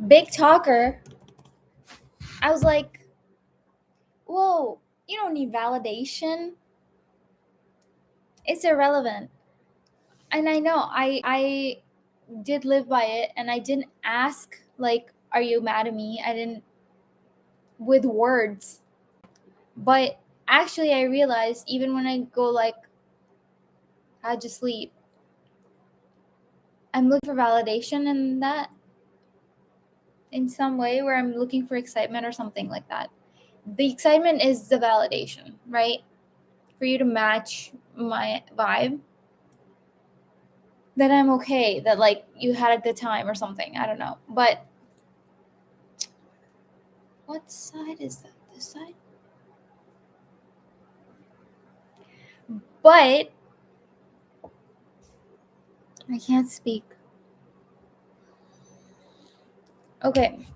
big talker, I was like, whoa, you don't need validation. It's irrelevant. And I know I did live by it, and I didn't ask, like, are you mad at me? I didn't, with words. But actually, I realized even when I go, like, how'd you sleep? I'm looking for validation in that, in some way, where I'm looking for excitement or something like that. The excitement is the validation, right? For you to match my vibe, that I'm okay, that, like, you had a good time or something. I don't know. But what side is that? This side? But I can't speak. Okay.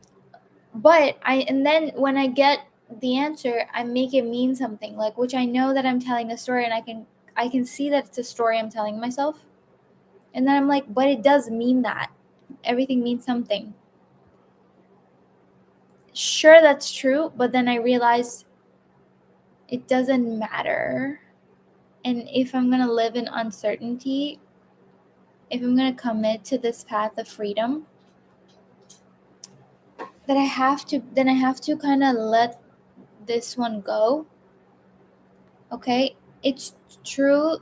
But and then when I get the answer, I make it mean something, like, which I know that I'm telling a story, and I can see that it's a story I'm telling myself. And then I'm like, but it does mean that. Everything means something. Sure, that's true, but then I realized it doesn't matter. And if I'm going to live in uncertainty, if I'm going to commit to this path of freedom, then I have to kind of let this one go. Okay? It's true.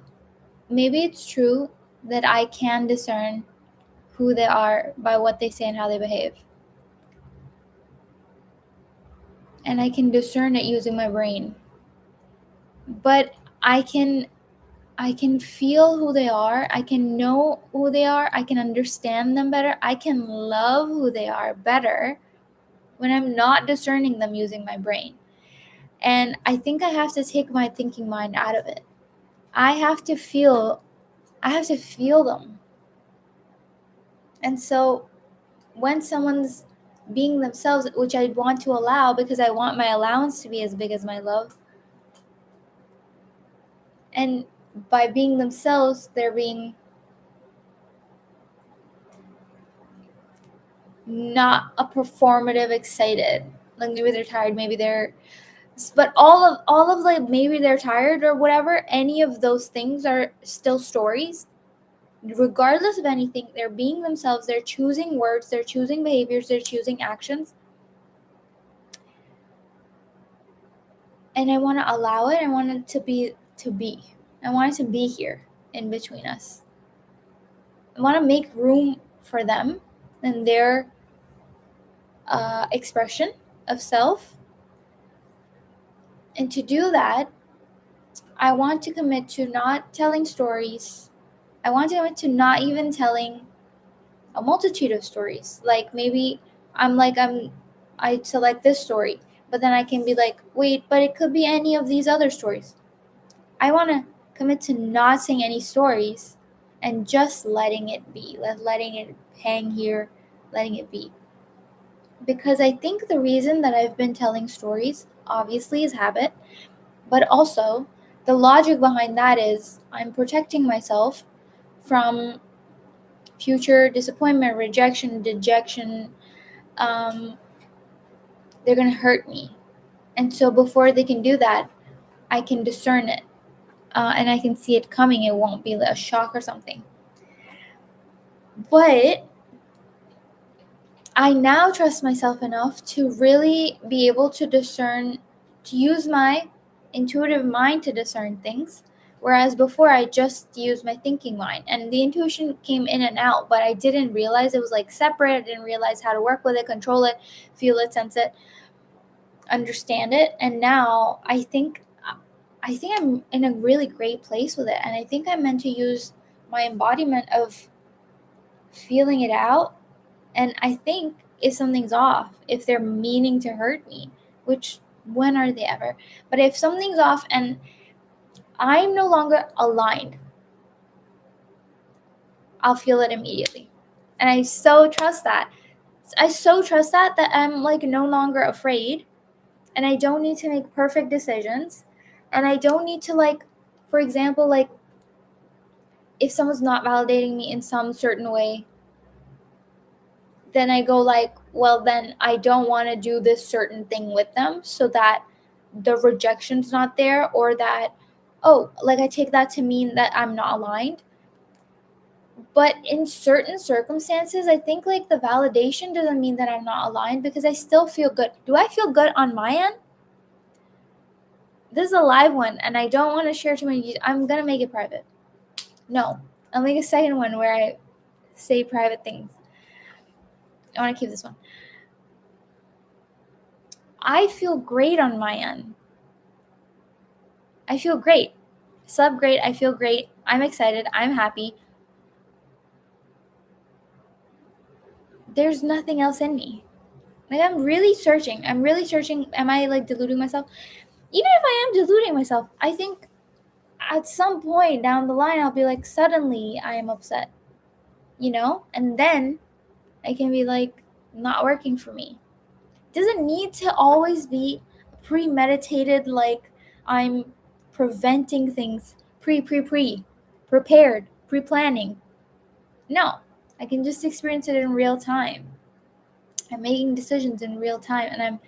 Maybe it's true that I can discern who they are by what they say and how they behave. And I can discern it using my brain. But I can feel who they are. I can know who they are. I can understand them better. I can love who they are better when I'm not discerning them using my brain. And I think I have to take my thinking mind out of it. I have to feel them. And so when someone's being themselves, which I want to allow because I want my allowance to be as big as my love, and by being themselves, they're being not a performative excited. Like, maybe they're tired, maybe they're, but all of like, maybe they're tired or whatever, any of those things are still stories. Regardless of anything, they're being themselves, they're choosing words, they're choosing behaviors, they're choosing actions. And I want to allow it. I want it to be. I want it to be here in between us. I want to make room for them and their expression of self. And to do that, I want to commit to not telling stories. I want to commit to not even telling a multitude of stories. Like, maybe I select this story, but then I can be like, wait, but it could be any of these other stories. I want to commit to not saying any stories and just letting it be, letting it hang here, letting it be. Because I think the reason that I've been telling stories, obviously, is habit, but also the logic behind that is I'm protecting myself from future disappointment, rejection, dejection. They're going to hurt me. And so before they can do that, I can discern it. And I can see it coming. It won't be a shock or something. But I now trust myself enough to really be able to discern, to use my intuitive mind to discern things. Whereas before, I just used my thinking mind, and the intuition came in and out, but I didn't realize it was like separate. I didn't realize how to work with it, control it, feel it, sense it, understand it. And now I think I'm in a really great place with it. And I think I'm meant to use my embodiment of feeling it out. And I think if something's off, if they're meaning to hurt me, which when are they ever? But if something's off and I'm no longer aligned, I'll feel it immediately. And I so trust that. That I'm like no longer afraid, and I don't need to make perfect decisions, and I don't need to, like, for example, like, if someone's not validating me in some certain way, then I go like, well, then I don't want to do this certain thing with them, so that the rejection's not there, or that, oh, like I take that to mean that I'm not aligned. But in certain circumstances, I think like the validation doesn't mean that I'm not aligned, because I still feel good. Do I feel good on my end? This is a live one, and I don't want to share too many. I'm gonna make it private. No, I'll make a second one where I say private things. I want to keep this one. I feel great on my end. I feel great. Slept great. I feel great. I'm excited. I'm happy. There's nothing else in me. Like, I'm really searching. Am I like deluding myself? Even if I am deluding myself, I think at some point down the line, I'll be like, suddenly I am upset, And then I can be like, not working for me. Doesn't need to always be premeditated, like I'm preventing things, prepared, pre-planning. No, I can just experience it in real time. I'm making decisions in real time, and I'm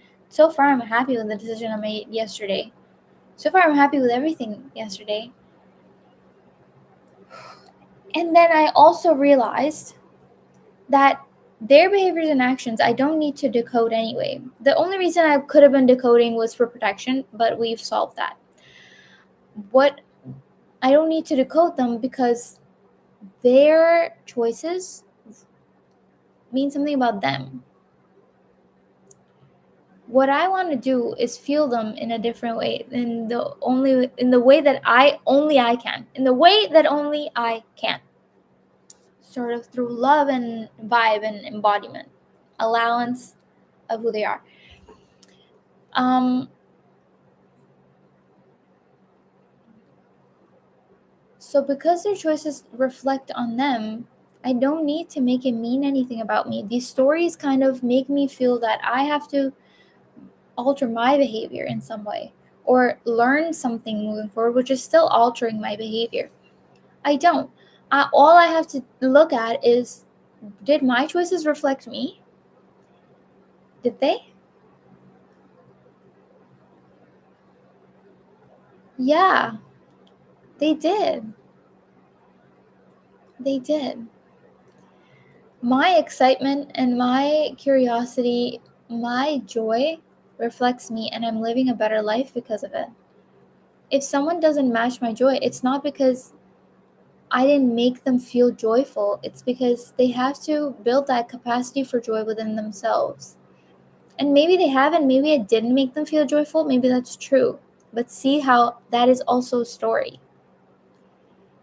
happy with the decision I made yesterday. So far, I'm happy with everything yesterday. And then I also realized that their behaviors and actions I don't need to decode anyway. The only reason I could have been decoding was for protection, but we've solved that. What I don't need to decode them, because their choices mean something about them. What I want to do is feel them in a different way, in the way that only I can. In the way that only I can. Sort of through love and vibe and embodiment. Allowance of who they are. So because their choices reflect on them, I don't need to make it mean anything about me. These stories kind of make me feel that I have to alter my behavior in some way, or learn something moving forward, which is still altering my behavior. I don't. All I have to look at is, did my choices reflect me? Did they? Yeah, they did. They did. My excitement and my curiosity, my joy reflects me, and I'm living a better life because of it. If someone doesn't match my joy, it's not because I didn't make them feel joyful. It's because they have to build that capacity for joy within themselves. And maybe they haven't, maybe it didn't make them feel joyful, maybe that's true. But see how that is also a story.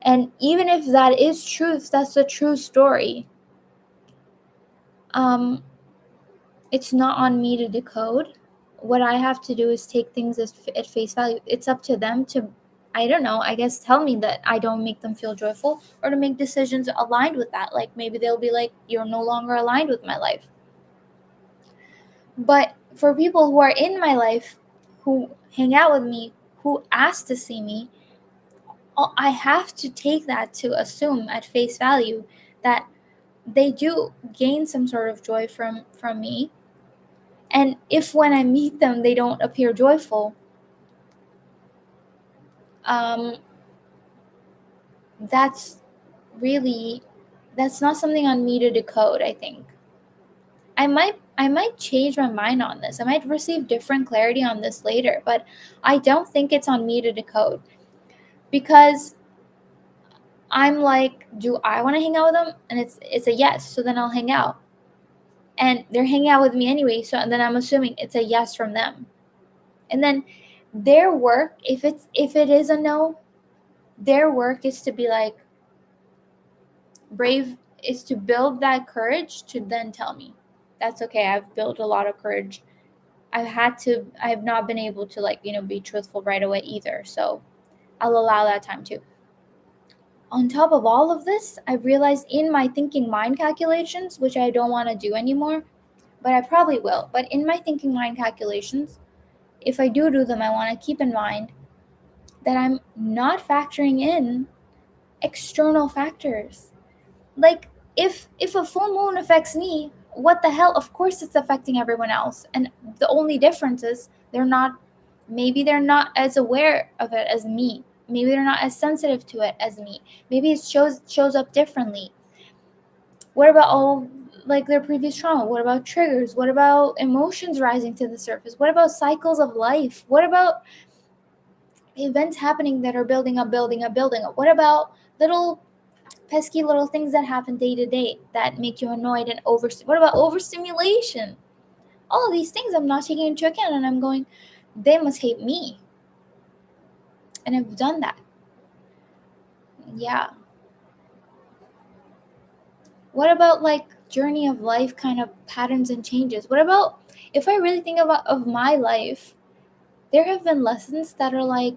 And even if that is true, if that's a true story, it's not on me to decode. What I have to do is take things at face value. It's up to them to, I don't know, I guess tell me that I don't make them feel joyful, or to make decisions aligned with that. Like maybe they'll be like, you're no longer aligned with my life. But for people who are in my life, who hang out with me, who ask to see me, I have to take that to assume at face value that they do gain some sort of joy from me. And if when I meet them, they don't appear joyful, that's not something on me to decode. I think I might change my mind on this. I might receive different clarity on this later, but I don't think it's on me to decode, because I'm like, do I want to hang out with them? And it's a yes, so then I'll hang out. And they're hanging out with me anyway, so then I'm assuming it's a yes from them. And then their work, if it is a no, their work is to be like brave, is to build that courage to then tell me, that's okay, I've built a lot of courage. I have not been able to be truthful right away either, so I'll allow that time too. On top of all of this, I realized in my thinking mind calculations, which I don't want to do anymore, but I probably will. But in my thinking mind calculations, if I do them, I want to keep in mind that I'm not factoring in external factors. Like if a full moon affects me, What the hell? Of course it's affecting everyone else. And the only difference is maybe they're not as aware of it as me. Maybe they're not as sensitive to it as me. Maybe it shows up differently. What about all like their previous trauma? What about triggers? What about emotions rising to the surface? What about cycles of life? What about events happening that are building up, building up, building up? What about little pesky little things that happen day to day that make you annoyed and what about overstimulation? All of these things I'm not taking into account, and I'm going, they must hate me. And I've done that. Yeah. What about like journey of life kind of patterns and changes? What about if I really think about of my life, there have been lessons that are like,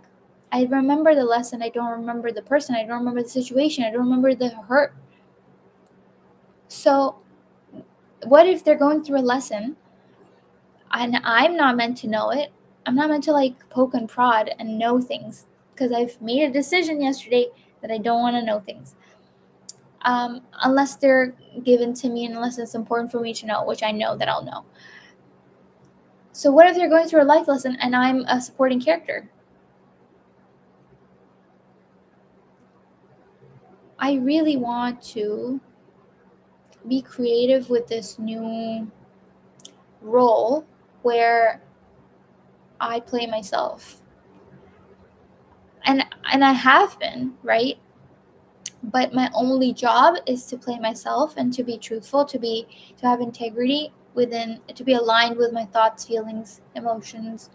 I remember the lesson, I don't remember the person, I don't remember the situation, I don't remember the hurt. So what if they're going through a lesson and I'm not meant to know it? I'm not meant to like poke and prod and know things because I've made a decision yesterday that I don't want to know things. Unless they're given to me and unless it's important for me to know, which I know that I'll know. So what if they're going through a life lesson and I'm a supporting character? I really want to be creative with this new role where I play myself. And I have been, right? But my only job is to play myself and to be truthful, to have integrity within, to be aligned with my thoughts, feelings, emotions,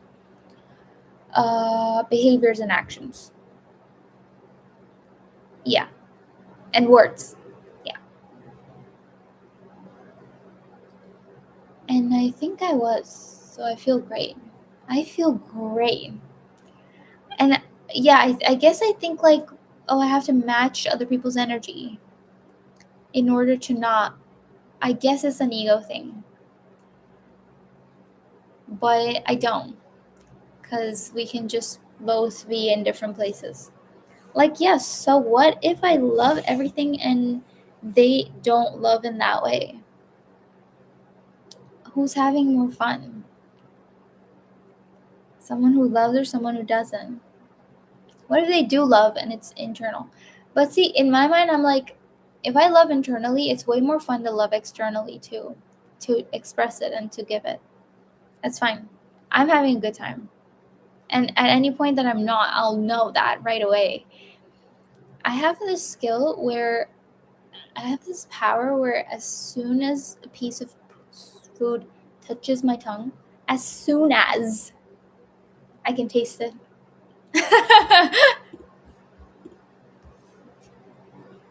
behaviors, and actions. Yeah. And words. Yeah. And I think I was. So I feel great. I feel great. And yeah, I guess I think like, oh, I have to match other people's energy in order to not. I guess it's an ego thing. But I don't. Because we can just both be in different places. Like, yes, so what if I love everything and they don't love in that way? Who's having more fun? Someone who loves or someone who doesn't? What if they do love and it's internal? But see, in my mind, I'm like, if I love internally, it's way more fun to love externally too, to express it and to give it. That's fine. I'm having a good time. And at any point that I'm not, I'll know that right away. I have this skill where I have this power where as soon as a piece of food touches my tongue, as soon as I can taste it.